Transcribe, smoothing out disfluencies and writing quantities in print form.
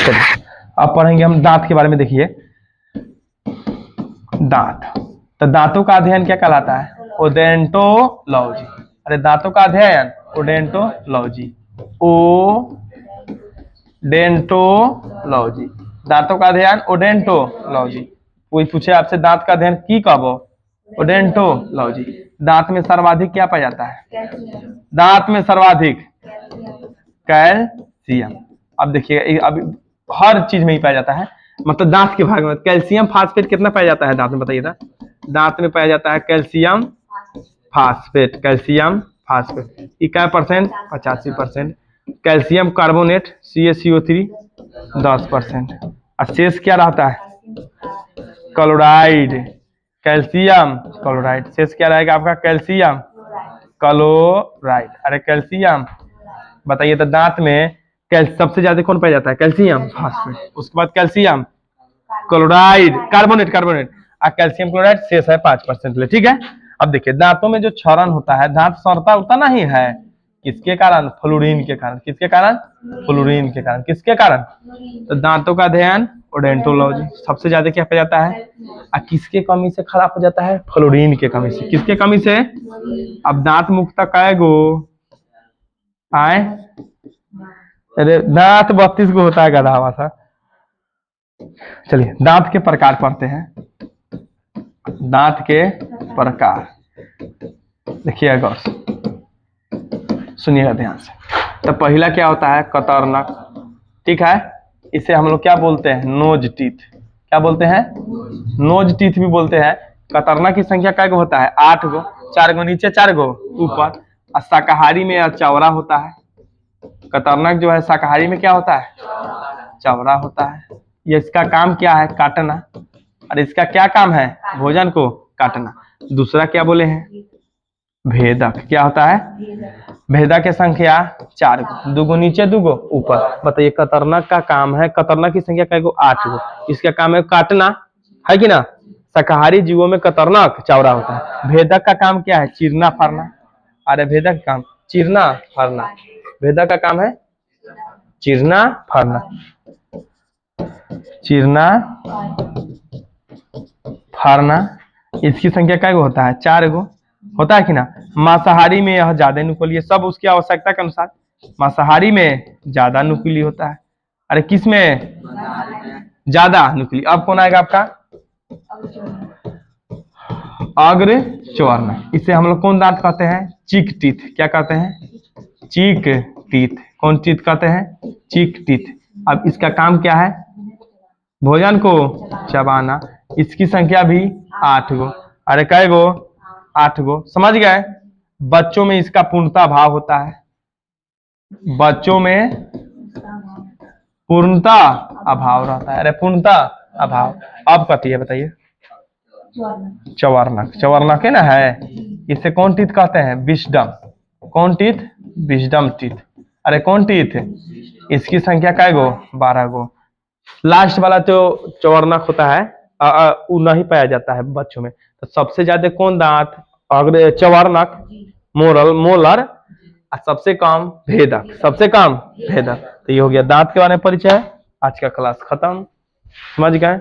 चलिए अब पढ़ेंगे हम दांत के बारे में। देखिए दांत, तो दांतों का अध्ययन क्या कहलाता है? ओडेंटोलॉजी। अरे दांतों का अध्ययन ओडेंटोलॉजी, ओडेंटोलॉजी, दांतों का अध्ययन ओडेंटोलॉजी। कोई पूछे आपसे दांत का अध्ययन की कब हो? ओडेंटोलॉजी। दांत में सर्वाधिक क्या पाया जाता है? दांत में सर्वाधिक कैल्शियम। अब देखिए अब हर चीज में ही पाया जाता है, मतलब दांत के भाग में कैल्शियम फास्फेट कितना पाया जाता है दांत में? बताइए था। दांत में पाया जाता है कैल्शियम फास्फेट, कैल्शियम फास्फेट क्या परसेंट? 85%। Calcium carbonate CaCO3 10%। और शेष क्या रहता है? Chloride, calcium chloride. शेष क्या रहेगा आपका? Calcium chloride. अरे कैल्शियम बताइए तो दांत में सबसे ज्यादा कौन पाया जाता है? Calcium phosphate. उसके बाद कैल्शियम क्लोराइड, कार्बोनेट और कैल्शियम क्लोराइड शेष है 5%। ठीक है। अब देखिए दांतों में जो क्षरण होता है, दांत सड़ता उतना नहीं है, किसके कारण? फ्लोरीन के कारण। किसके कारण? फ्लोरीन के कारण। किसके कारण? तो दांतों का अध्ययन ओडेंटोलॉजी। सबसे ज्यादा क्या पाया जाता है और किसके कमी से खराब हो जाता है? फ्लोरीन के कमी से। किसके कमी से? अब दांत मुक्त कै गो आए? अरे दांत 32 गो होता है गधा भाषा। चलिए दांत के प्रकार पढ़ते हैं। दांत के प्रकार देखिए गौर से सुनिएगा ध्यान से। तो पहला क्या होता है? कतरनक। ठीक है, इसे हम लोग क्या बोलते हैं? Nose teeth. क्या बोलते हैं? नोज टीथ भी बोलते हैं। कतरनक की संख्या कै गो होता है? 8 गो। 4 गो नीचे 4 गो ऊपर। और शाकाहारी में चौड़ा होता है। कतरनक जो है शाकाहारी में क्या होता है? चौड़ा होता है। ये इसका काम क्या है? काटना। और इसका क्या काम है? भोजन को काटना। दूसरा क्या बोले हैं? भेदक। क्या होता है? भेदक की संख्या 4 गो, 2 गो नीचे 2 गो ऊपर। बताइए कतरनक का काम है, कतरनक की संख्या कै गो? 8 गो। इसका काम है काटना, है कि ना? शाकाहारी जीवों में कतरनक चौड़ा होता है। भेदक का काम क्या है? चीरना फाड़ना। अरे भेदक का काम चीरना फाड़ना। भेदक का काम है चीरना फाड़ना। चीरना फाड़ना। इसकी संख्या कै गो होता है? 4 गो होता है कि ना? मांसाहारी में यह ज्यादा नुकीली है। सब उसकी आवश्यकता के अनुसार मांसाहारी में ज्यादा नुकीली होता है। अरे किस में ज्यादा नुकीली? अब कौन आएगा आपका? अग्र चौर्ण। इसे हम लोग कौन दांत कहते हैं? चीक टीथ। क्या कहते हैं? चीक टीथ। कौन टीथ कहते हैं? चीक टीथ। अब इसका काम क्या है? भोजन को चबाना। इसकी संख्या भी 8 गो। अरे कै गो? 8 गो। समझ गए? बच्चों में इसका पूर्णता भाव होता है। बच्चों में पूर्णता अभाव रहता है। अरे पूर्णता अभाव। अब कतिए बताइए? चवर्णक। चवर्णक है ना है। इसे कौन टीथ कहते हैं? विजडम। कौन टीथ? Wisdom teeth. अरे कौन टीथ? इसकी संख्या कै गो? 12 गो। लास्ट वाला जो चवर्णक होता है वो नहीं पाया जाता है बच्चों में। तो सबसे ज्यादा कौन दांत? अग्र चवर्णक मोलर। और सबसे कम भेदक। सबसे कम भेदक। तो ये हो गया दांत के बारे में परिचय। आज का क्लास खत्म। समझ गए?